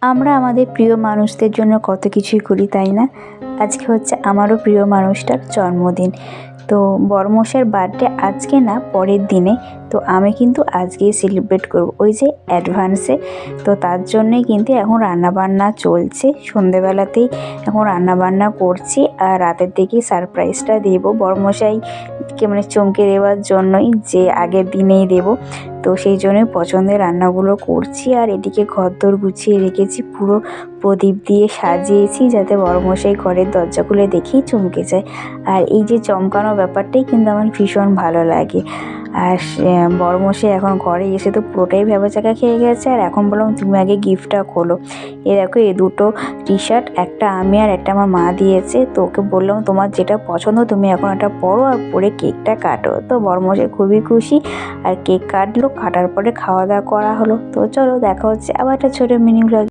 আমরা আমাদের প্রিয় মানুষদের জন্য কত কিছুই করি, তাই না? আজকে হচ্ছে আমারও প্রিয় মানুষটার জন্মদিন। তো বড়মশাইয়ের বার্থডে আজকে না, পরের দিনে। তো আমি কিন্তু আজকেই সেলিব্রেট করব, ওই যে অ্যাডভান্সে। তো তার জন্যই কিন্তু এখন রান্নাবান্না চলছে, সন্ধেবেলাতেই এখন রান্নাবান্না করছি, আর রাতের দিকেই সারপ্রাইজটা দেবো বড়মশাইকে, মানে চমকে দেওয়ার জন্যই, যে আগের দিনেই দেবো। তো সেই জন্যই পছন্দের রান্নাগুলো করছি। আর এদিকে ঘরদোর গুছিয়ে রেখেছি, পুরো প্রদীপ দিয়ে সাজিয়েছি, যাতে বড়মশাই ঘরের দরজা খুলে দেখেই চমকে যায়। আর এই যে চমকানো ব্যাপারটাই কিন্তু আমার ভীষণ ভালো লাগে। আর বড়মশাই এখন ঘরে এসে তো পুরোটাই ভ্যাবাচ্যাকা খেয়ে গেছে। আর এখন বললাম, তুমি আগে গিফটটা খোলো। এ দেখো, এই দুটো টি শার্ট, একটা আমি আর একটা আমার মা দিয়েছে। তো ওকে বললাম, তোমার যেটা পছন্দ তুমি এখন একটা পরো, আর পরে কেকটা কাটো। তো বড়মশাই খুবই খুশি, আর কেক কাটলো। কাটার পরে খাওয়া দাওয়া করা হলো। তো চলো, দেখা হচ্ছে আবার একটা ছোটো মিনি ব্লগ।